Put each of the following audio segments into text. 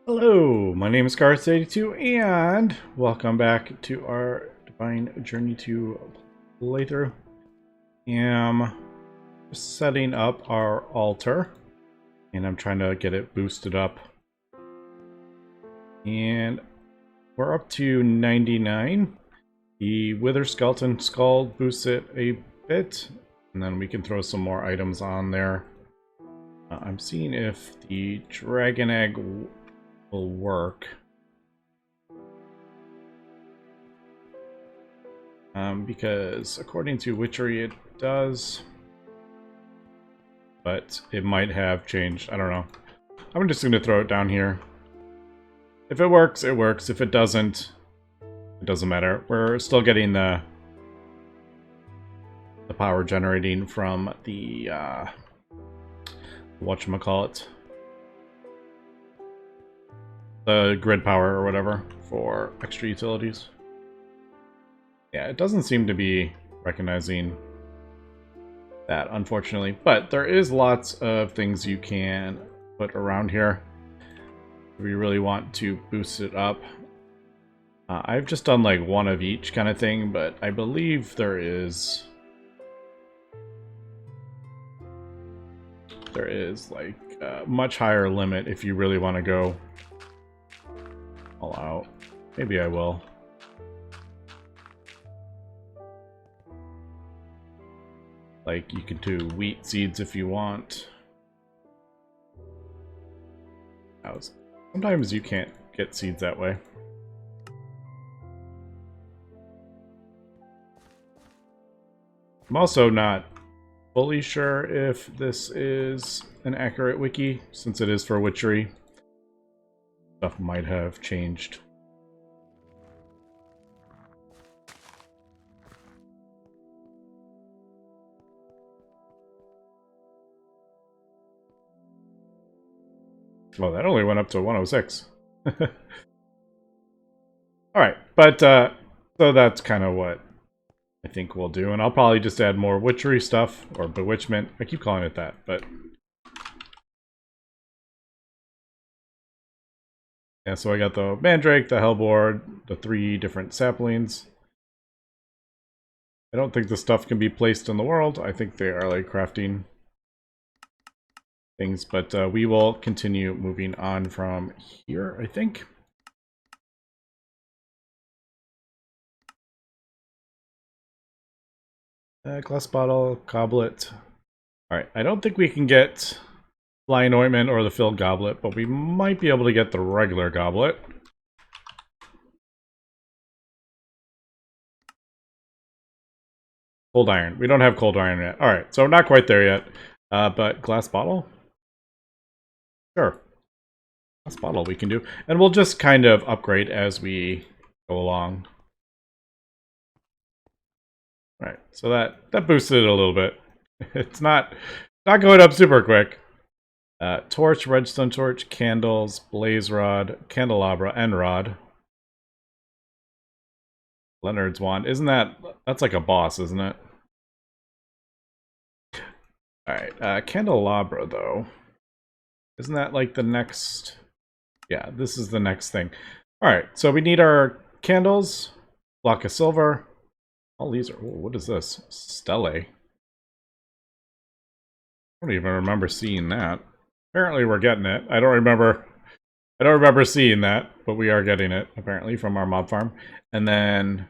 Hello, my name is Garth82, and welcome back to our Divine Journey to playthrough. I'm setting up our altar, and I'm trying to get it boosted up. And we're up to 99. The Wither Skeleton Skull boosts it a bit, and then we can throw some more items on there. I'm seeing if the Dragon Egg will work. Because according to Witchery it does, but it might have changed. I don't know. I'm just going to throw it down here. If it works, it works. If it doesn't, it doesn't matter. We're still getting the power generating from the whatchamacallit, the grid power or whatever for extra utilities. Yeah, it doesn't seem to be recognizing that, unfortunately. But there is lots of things you can put around here if you really want to boost it up. I've just done like one of each kind of thing, but I believe there is like a much higher limit if you really want to go all out. Maybe I will. Like, you can do wheat seeds if you want. Sometimes you can't get seeds that way. I'm also not fully sure if this is an accurate wiki, since it is for Witchery. Stuff might have changed. Well, that only went up to 106. Alright, but so that's kind of what I think we'll do. And I'll probably just add more Witchery stuff, or Bewitchment. I keep calling it that, but... yeah, so I got the Mandrake, the Hellboard, the 3 different saplings. I don't think the stuff can be placed in the world. I think they are like crafting things, but we will continue moving on from here, I think. Glass bottle, goblet. Alright, I don't think we can get Flying Ointment or the filled goblet, but we might be able to get the regular goblet. Cold iron. We don't have cold iron yet. Alright, so we're not quite there yet. But glass bottle? Sure. Glass bottle we can do. And we'll just kind of upgrade as we go along. Alright, so that boosted it a little bit. It's not going up super quick. Torch, redstone torch, candles, blaze rod, candelabra, and rod. Leonard's wand. That's like a boss, isn't it? Alright, candelabra, though. Isn't that like the next... yeah, this is the next thing. Alright, so we need our candles, block of silver. All these are... oh, what is this? Stele. I don't even remember seeing that. Apparently we're getting it. I don't remember seeing that, but we are getting it, apparently, from our mob farm. And then...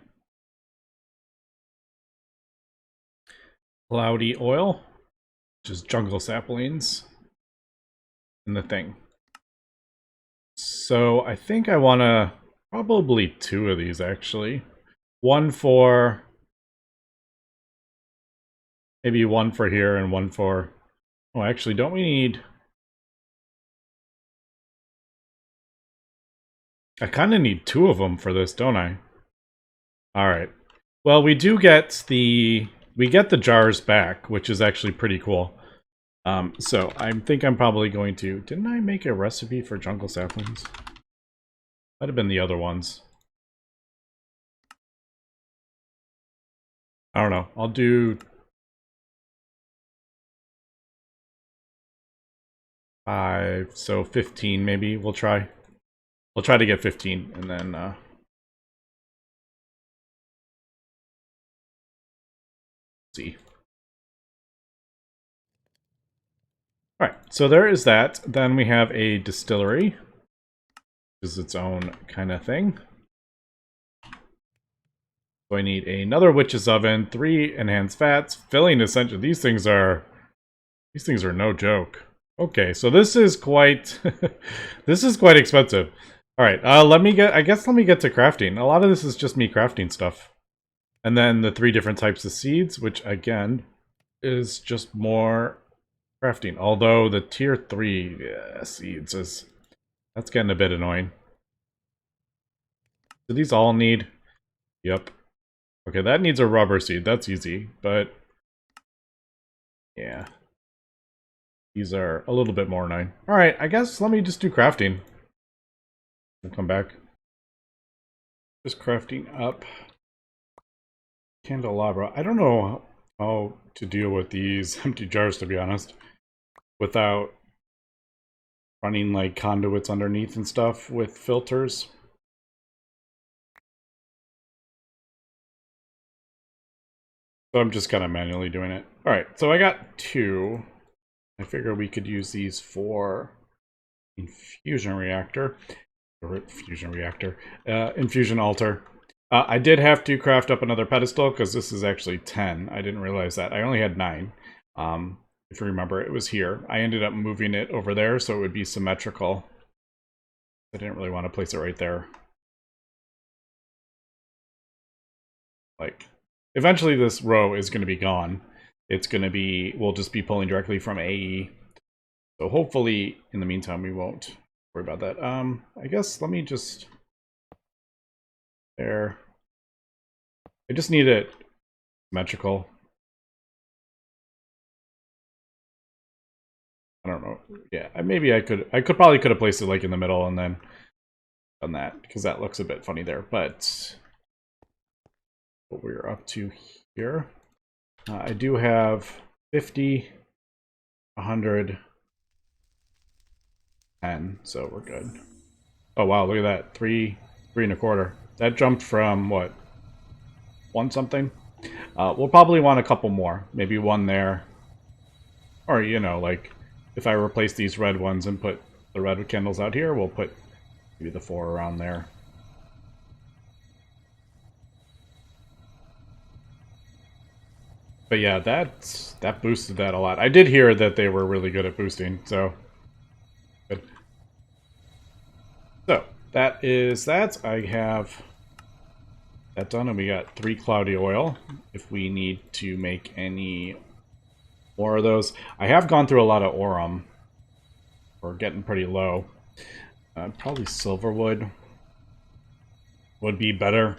cloudy oil, which is jungle saplings, and the thing. So I think I want to... probably 2 of these, actually. One for... maybe one for here and one for... oh, actually, don't we need... I kind of need 2 of them for this, don't I? Alright. Well, we do get the... we get the jars back, which is actually pretty cool. So I think I'm probably going to... didn't I make a recipe for jungle saplings? Might have been the other ones. I don't know. I'll do... 5, so 15 maybe. We'll try. We'll try to get 15 and then see. All right, so there is that. Then we have a distillery, which is its own kind of thing. So I need another witch's oven, 3 enhanced fats, filling essential. These things are no joke. Okay, so this is quite this is quite expensive. All right, let me get to crafting. A lot of this is just me crafting stuff. And then the 3 different types of seeds, which again is just more crafting. Although the tier 3 seeds that's getting a bit annoying. Do these all need? Yep. Okay, that needs a rubber seed. That's easy, but yeah. These are a little bit more annoying. Alright, I guess let me just do crafting. We'll come back. Just crafting up candelabra. I don't know how to deal with these empty jars, to be honest, without running like conduits underneath and stuff with filters. So I'm just kind of manually doing it. Alright, so I got 2. I figure we could use these for infusion reactor. Or infusion altar. I did have to craft up another pedestal because this is actually 10. I didn't realize that. I only had 9. If you remember, it was here. I ended up moving it over there so it would be symmetrical. I didn't really want to place it right there. Like, eventually this row is going to be gone. It's going to be, we'll just be pulling directly from AE. So hopefully, in the meantime, we won't worry about that. I guess let me just... There. I just need it symmetrical. I don't know. Yeah, maybe I could probably have placed it like in the middle and then done that because that looks a bit funny there. But what we're up to here, I do have 50, 100, 10, so we're good. Oh wow, look at that, 3 1/4. That jumped from what, 1 something? We'll probably want a couple more, maybe 1 there, or you know, like if I replace these red ones and put the red candles out here, we'll put maybe the 4 around there. But yeah, that boosted that a lot. I did hear that they were really good at boosting, so good. So that is that. I have that done, and we got 3 cloudy oil. If we need to make any more of those, I have gone through a lot of aurum. We're getting pretty low. Probably silverwood would be better.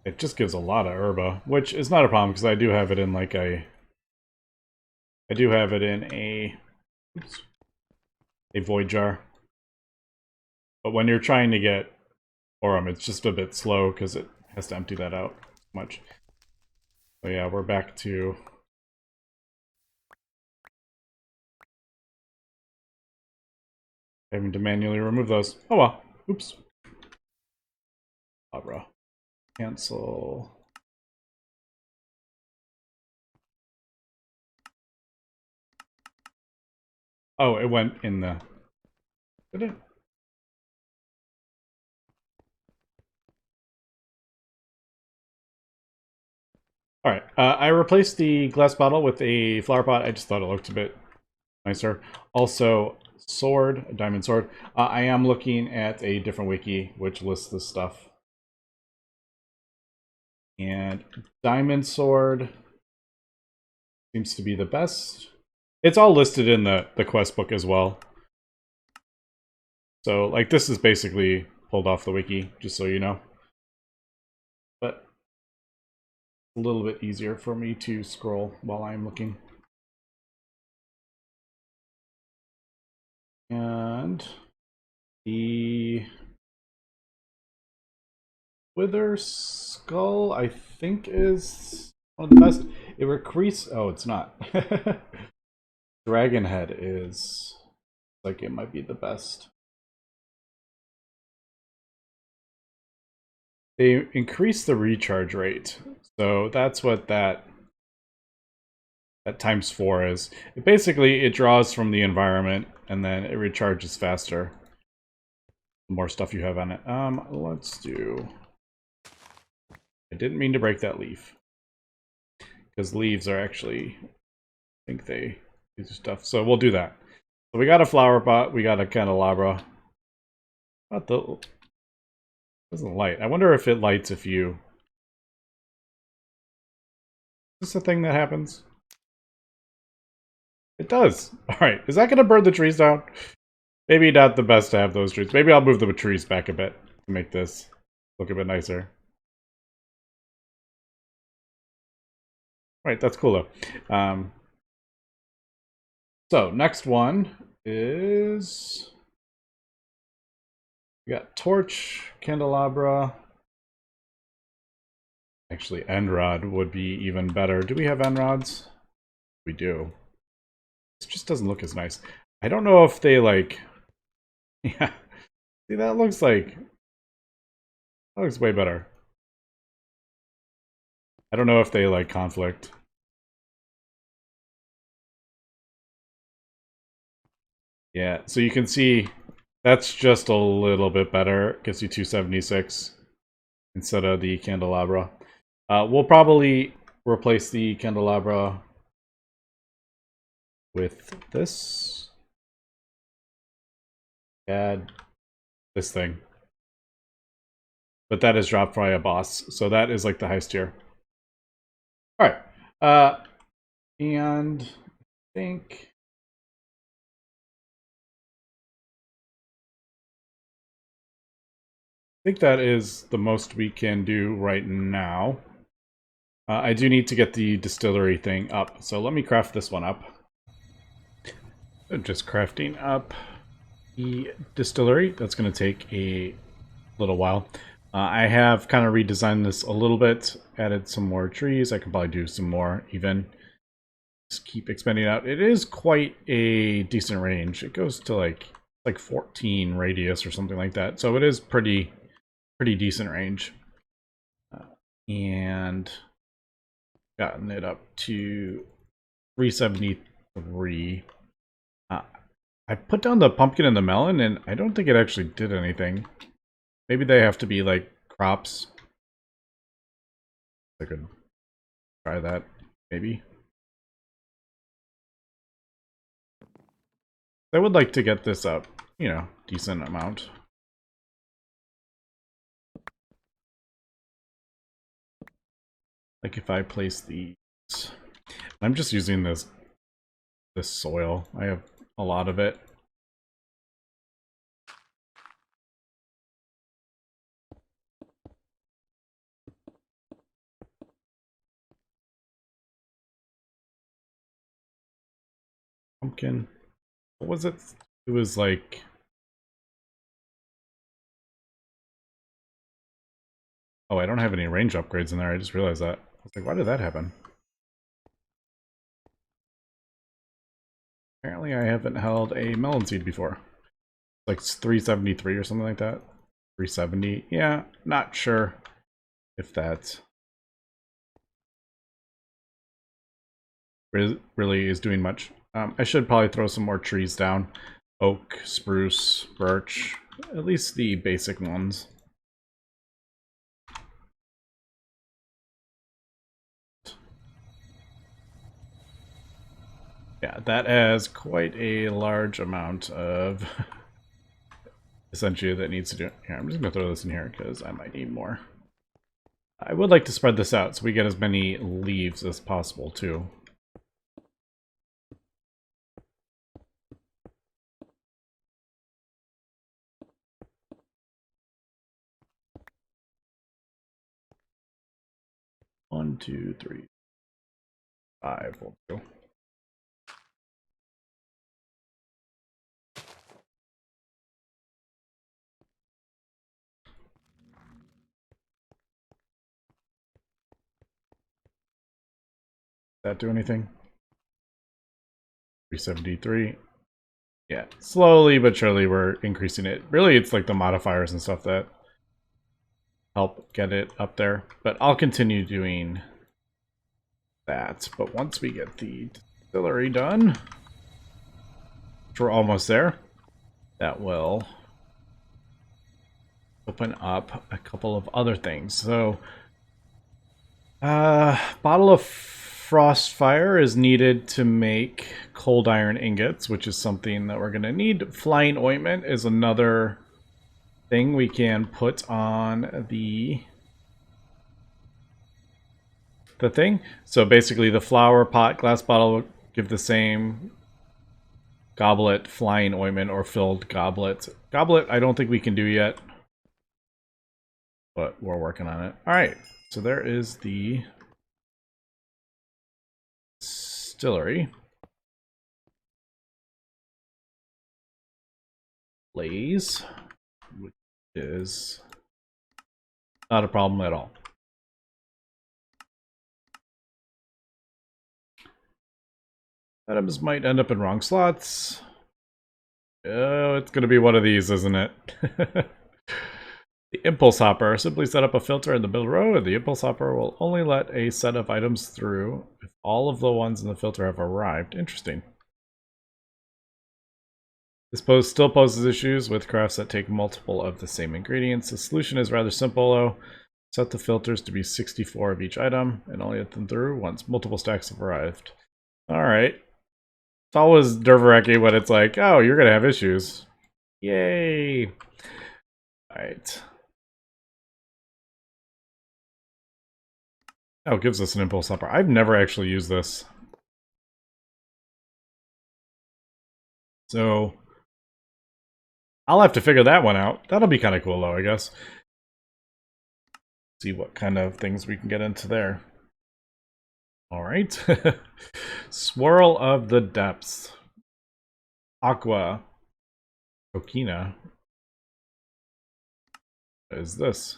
It just gives a lot of herba, which is not a problem because I do have it in like a... I do have it in a... Oops, a void jar. But when you're trying to get aurum, it's just a bit slow because it has to empty that out much. So yeah, we're back to... having to manually remove those. Oh well. Oops. Abra. Cancel. Oh, it went in the... Did it? Alright, I replaced the glass bottle with a flower pot. I just thought it looked a bit nicer. Also, sword, a diamond sword. I am looking at a different wiki which lists this stuff. And diamond sword seems to be the best. It's all listed in the quest book as well. So, like, this is basically pulled off the wiki, just so you know. But a little bit easier for me to scroll while I'm looking. And the Wither Skull, I think, is one of the best. It increases... Oh, it's not. Dragon Head is like it might be the best. They increase the recharge rate, so that's what that times 4 is. It draws from the environment and then it recharges faster. The more stuff you have on it. Let's do. I didn't mean to break that leaf, because leaves are actually, I think they do stuff. So we'll do that. So we got a flower pot. We got a candelabra. What the? Doesn't light. I wonder if it lights if you. Is this a thing that happens? It does. All right. Is that going to burn the trees down? Maybe not the best to have those trees. Maybe I'll move the trees back a bit to make this look a bit nicer. Right, that's cool though. So next one is we got torch, candelabra. Actually, end rod would be even better. Do we have end rods? We do. This just doesn't look as nice. I don't know if they like. Yeah, see that looks like. That looks way better. I don't know if they like conflict. Yeah, so you can see that's just a little bit better. Gets you 276 instead of the candelabra. We'll probably replace the candelabra with this. Add this thing. But that is dropped by a boss, so that is like the highest tier. Alright. And I think that is the most we can do right now. I do need to get the distillery thing up, so let me craft this one up. So just crafting up the distillery. That's going to take a little while. I have kind of redesigned this a little bit, added some more trees. I can probably do some more even. Just keep expanding out. It is quite a decent range. It goes to like 14 radius or something like that. So it is pretty decent range. And gotten it up to 373. I put down the pumpkin and the melon, and I don't think it actually did anything. Maybe they have to be like crops. I could try that, maybe. I would like to get this up, you know, decent amount. Like if I place these, I'm just using this soil. I have a lot of it. Pumpkin. What was it? It was like... Oh, I don't have any range upgrades in there. I just realized that. I was like, why did that happen? Apparently I haven't held a melon seed before. Like 373 or something like that. 370. Yeah, not sure if that really is doing much. I should probably throw some more trees down. Oak, spruce, birch. At least the basic ones. Yeah, that has quite a large amount of essentially that needs to do. Here, I'm just gonna throw this in here because I might need more. I would like to spread this out so we get as many leaves as possible too. One, two, three, 5. We'll go. That do anything? 373. Yeah, slowly but surely we're increasing it. Really, it's like the modifiers and stuff that help get it up there. But I'll continue doing that. But once we get the distillery done, which we're almost there, that will open up a couple of other things. So, bottle of Frostfire is needed to make cold iron ingots, which is something that we're going to need. Flying Ointment is another thing we can put on the thing. So basically the flower pot glass bottle will give the same goblet flying ointment or filled goblet. Goblet I don't think we can do yet, but we're working on it. All right, so there is the distillery. Blaze, which is not a problem at all. Items might end up in wrong slots. Oh, it's going to be one of these, isn't it? The Impulse Hopper. Simply set up a filter in the middle row, and the Impulse Hopper will only let a set of items through if all of the ones in the filter have arrived. Interesting. This still poses issues with crafts that take multiple of the same ingredients. The solution is rather simple, though. Set the filters to be 64 of each item, and only let them through once multiple stacks have arrived. Alright. It's always nerve-wracking when it's like, oh, you're gonna have issues. Yay! Alright. Oh, it gives us an impulse hopper. I've never actually used this. So I'll have to figure that one out. That'll be kind of cool, though, I guess. See what kind of things we can get into there. All right. Swirl of the Depths. Aqua. Coquina. What is this?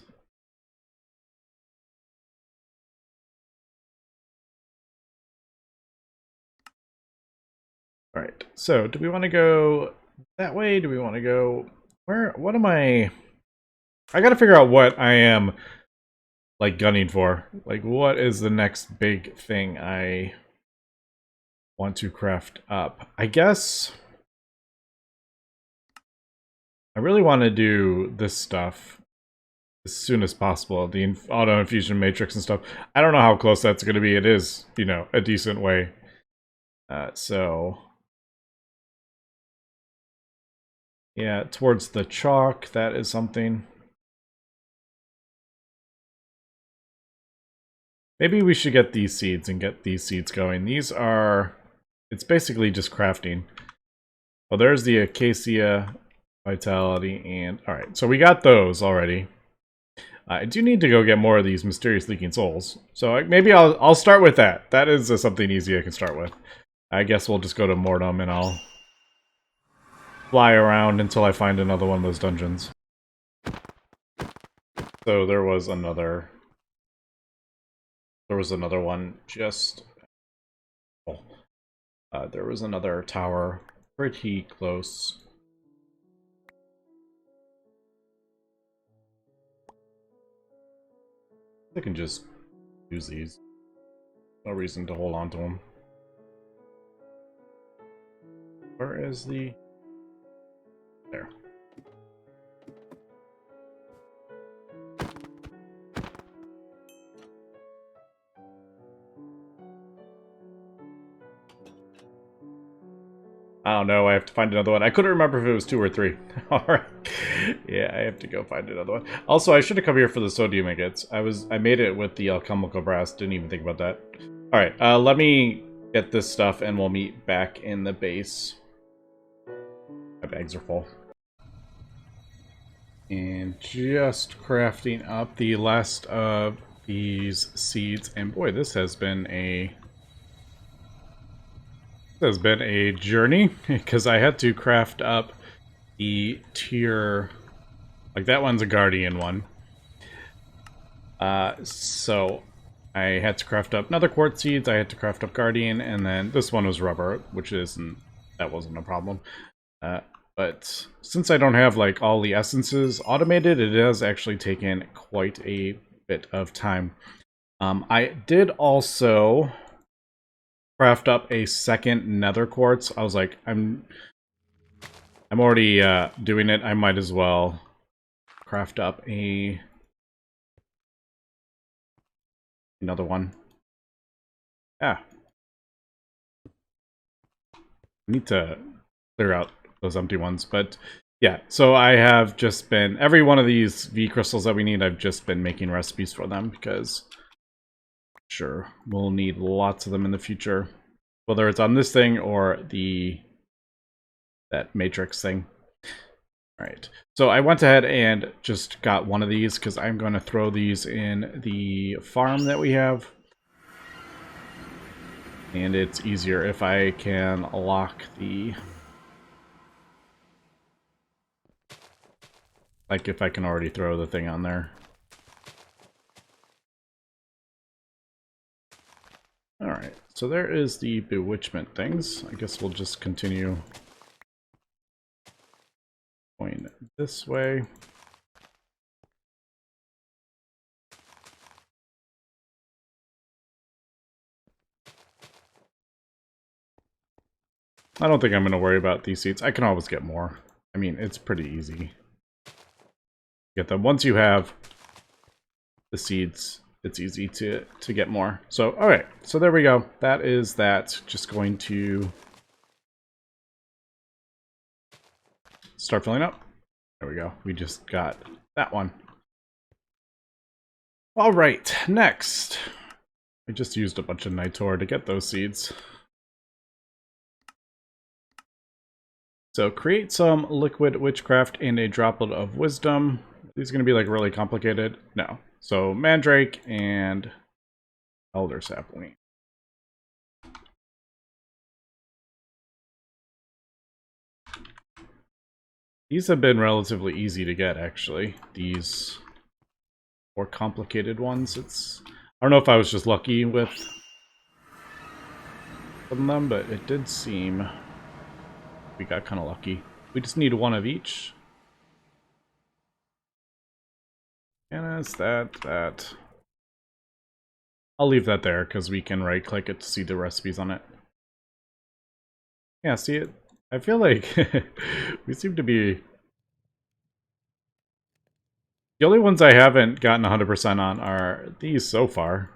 All right. So do we want to go that way? Do we want to go... Where? What am I... I gotta figure out what I am like gunning for. Like, what is the next big thing I want to craft up? I guess I really want to do this stuff as soon as possible. The auto infusion matrix and stuff. I don't know how close that's going to be. It is, you know, a decent way. So yeah, towards the chalk, that is something. Maybe we should get these seeds and get these seeds going. These are... It's basically just crafting. Well, there's the Acacia Vitality and... Alright, so we got those already. I do need to go get more of these Mysterious Leaking Souls. So maybe I'll start with that. That is something easy I can start with. I guess we'll just go to Mortem and I'll fly around until I find another one of those dungeons. So there was another one just... there was another tower pretty close. I can just use these. No reason to hold on to them. Where is the... There. I don't know, I have to find another one. I couldn't remember if it was 2 or 3. Alright. Yeah, I have to go find another one. Also, I should have come here for the sodium ingots. I made it with the alchemical brass, didn't even think about that. Alright, let me get this stuff and we'll meet back in the base. My bags are full. And just crafting up the last of these seeds. And boy, this has been a journey, because I had to craft up the tier... Like, that one's a Guardian one. So I had to craft up another Quartz Seeds, I had to craft up Guardian, and then this one was Rubber, which isn't... That wasn't a problem. Uh, but since I don't have like all the essences automated, it has actually taken quite a bit of time. I did also craft up a second nether quartz. I was like, I'm already doing it. I might as well craft up another one. Yeah, I need to clear out those empty ones, but yeah. So I have just been every one of these V crystals that we need. I've just been making recipes for them because sure, we'll need lots of them in the future, whether it's on this thing or that matrix thing. All right, so I went ahead and just got one of these because I'm going to throw these in the farm that we have. And it's easier if I can lock the... Like if I can already throw the thing on there. Alright, so there is the bewitchment things. I guess we'll just continue going this way. I don't think I'm going to worry about these seeds. I can always get more. I mean, it's pretty easy. Get them. Once you have the seeds, it's easy to get more. So, alright. So there we go. That is that. Just going to start filling up. There we go. We just got that one. Alright, next. I just used a bunch of Nitor to get those seeds. So create some liquid witchcraft and a droplet of wisdom. These are going to be like really complicated. No. So mandrake and elder sapling. These have been relatively easy to get, actually. These more complicated ones. I don't know if I was just lucky with them, but it did seem we got kind of lucky. We just need one of each. And it's that. I'll leave that there because we can right-click it to see the recipes on it. Yeah, see it? I feel like we seem to be... The only ones I haven't gotten 100% on are these so far.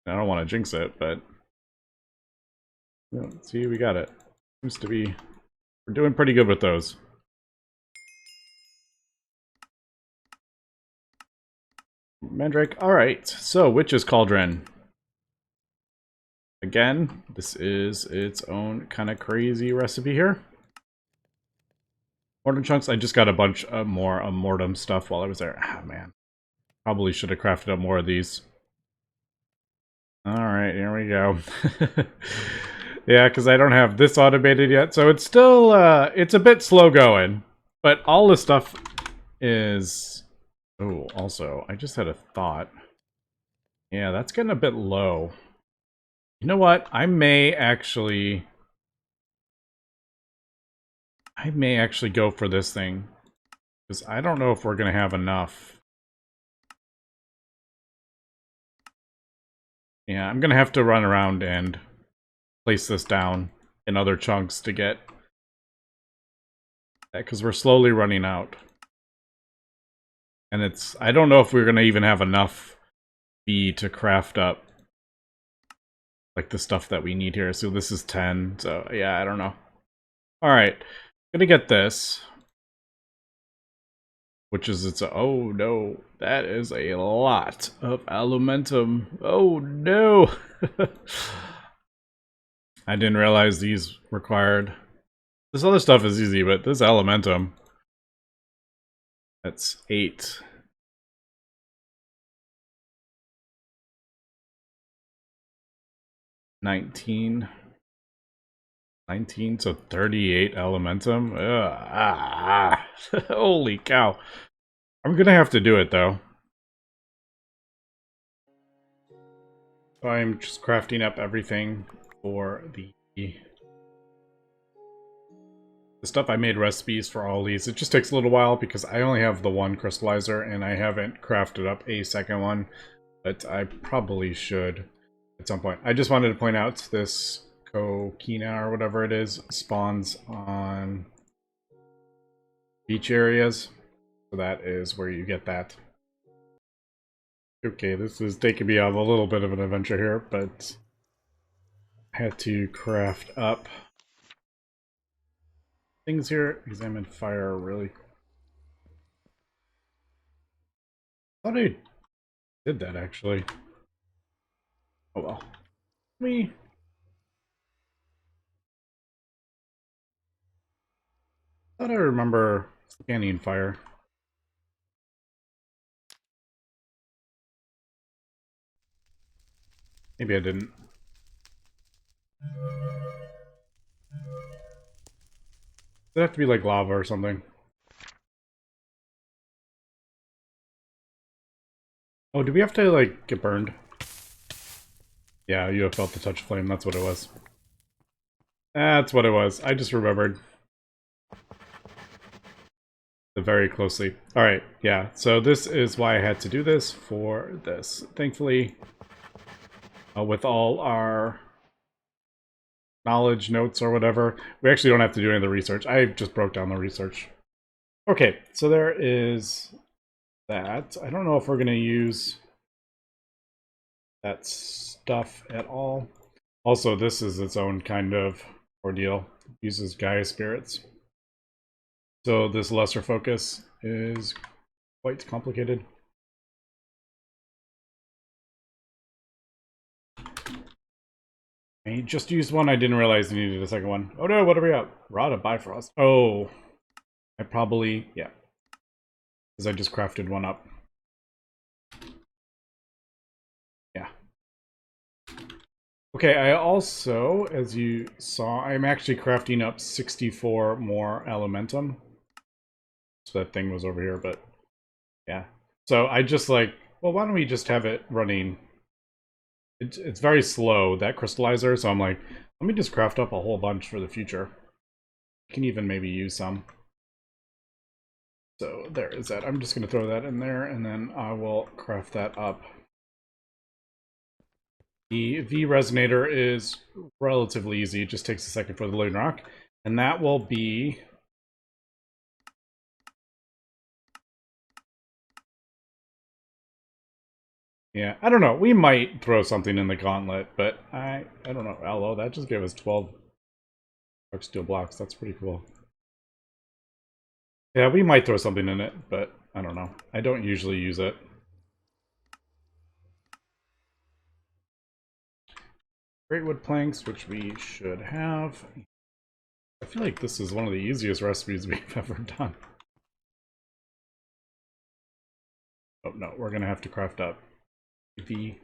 I don't want to jinx it, but... See, we got it. Seems to be... We're doing pretty good with those. Mandrake. Alright, so Witch's Cauldron. Again, this is its own kind of crazy recipe here. Mortem chunks, I just got a bunch more mortem stuff while I was there. Ah, man. Probably should have crafted up more of these. Alright, here we go. Yeah, because I don't have this automated yet, so it's still, it's a bit slow going. But all this stuff is... Oh, also, I just had a thought. Yeah, that's getting a bit low. You know what? I may actually go for this thing. Because I don't know if we're going to have enough. Yeah, I'm going to have to run around and place this down in other chunks to get that, because we're slowly running out. And I don't know if we're going to even have enough B to craft up like the stuff that we need here. So this is 10, so yeah, I don't know. Alright, gonna get this. Which is oh no, that is a lot of alumentum. Oh no! I didn't realize these required. This other stuff is easy, but this alumentum. That's 8. $19. $19, so 38 alumentum. Holy cow. I'm gonna have to do it though. So I'm just crafting up everything for the the stuff. I made recipes for all these. It just takes a little while because I only have the one crystallizer and I haven't crafted up a second one, but I probably should at some point. I just wanted to point out this coquina or whatever it is spawns on beach areas. So that is where you get that. Okay, this is taking me on a little bit of an adventure here, but I had to craft up things here. Examine fire really. I thought I did that actually. Oh well. Me. Thought I remember scanning fire. Maybe I didn't. It'd have to be like lava or something. Oh, do we have to like get burned? Yeah, you have felt the touch flame. That's what it was. That's what it was. I just remembered. Very closely. Alright, yeah. So this is why I had to do this for this. Thankfully, with all our knowledge notes or whatever, we actually don't have to do any of the research. I just broke down the research. Okay, so there is that. I don't know if we're going to use that stuff at all. Also, this is its own kind of ordeal. It uses Gaia spirits. So this lesser focus is quite complicated. I just used one. I didn't realize I needed a second one. Oh no, what are we at? Rod of Bifrost. Oh, I probably, yeah. Because I just crafted one up. Yeah. Okay, I also, as you saw, I'm actually crafting up 64 more Elementum. So that thing was over here, but yeah. So I just like, well, why don't we just have it running? It's very slow, that crystallizer, so I'm like, let me just craft up a whole bunch for the future. I can even maybe use some. So there is that. I'm just going to throw that in there, and then I will craft that up. The V resonator is relatively easy. It just takes a second for the loading rock. And that will be... yeah, I don't know. We might throw something in the gauntlet, but I don't know. Although that just gave us 12 dark steel blocks. That's pretty cool. Yeah, we might throw something in it, but I don't know. I don't usually use it. Great wood planks, which we should have. I feel like this is one of the easiest recipes we've ever done. Oh no, we're gonna have to craft up the...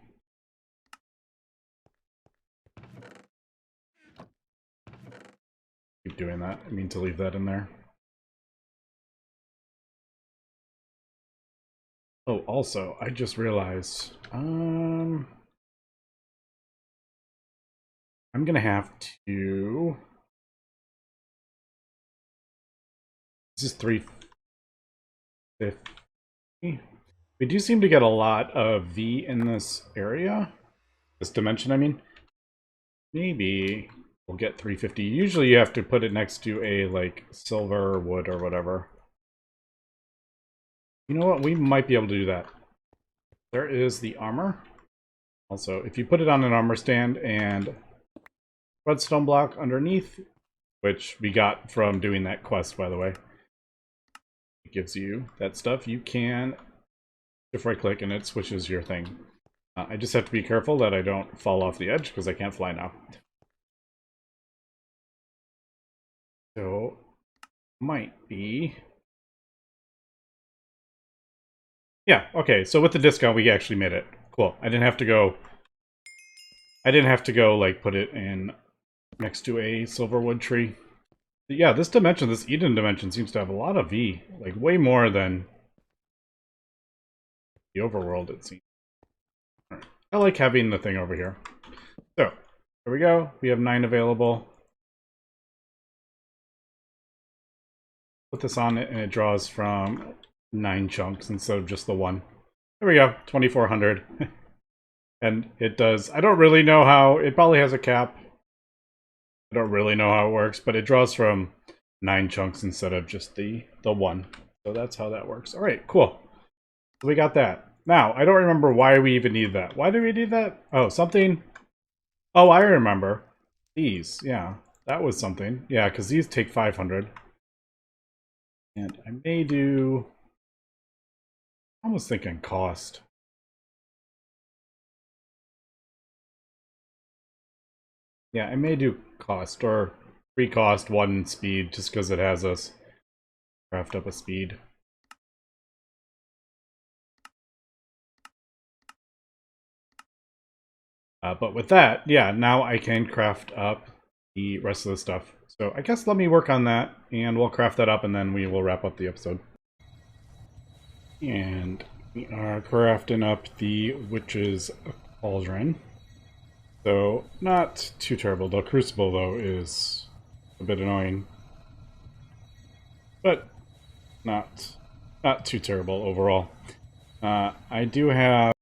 keep doing that. I mean to leave that in there. Oh, also, I just realized, I'm gonna have to... this is 350. We do seem to get a lot of V in this area. This dimension, I mean. Maybe we'll get 350. Usually you have to put it next to a, like, silver wood or whatever. You know what? We might be able to do that. There is the armor. Also, if you put it on an armor stand and redstone block underneath, which we got from doing that quest, by the way, it gives you that stuff. You can just right click and it switches your thing. I just have to be careful that I don't fall off the edge because I can't fly now. So, might be... yeah, okay, so with the discount we actually made it. Cool. I didn't have to go, like, put it in next to a silverwood tree. But yeah, this dimension, this Eden dimension, seems to have a lot of V. Like, way more than the overworld, it seems. Right. I like having the thing over here. So, there we go. We have 9 available. put this on it and it draws from 9 chunks instead of just the one. There we go, 2400. And it does, I don't really know how, it probably has a cap. I don't really know how it works, but it draws from 9 chunks instead of just the one. So that's how that works. All right, cool. So we got that. Now, I don't remember why we even need that. Why do we need that? Oh, something. Oh, I remember. These, yeah. That was something. Yeah, because these take 500. And I may do... I was thinking cost. Yeah, I may do cost, or free cost, 1 speed, just because it has us craft up a speed. But with that, yeah, now I can craft up the rest of the stuff. So I guess let me work on that, and we'll craft that up, and then we will wrap up the episode. And we are crafting up the Witch's Cauldron. So, not too terrible. The Crucible, though, is a bit annoying. But not too terrible overall. I do have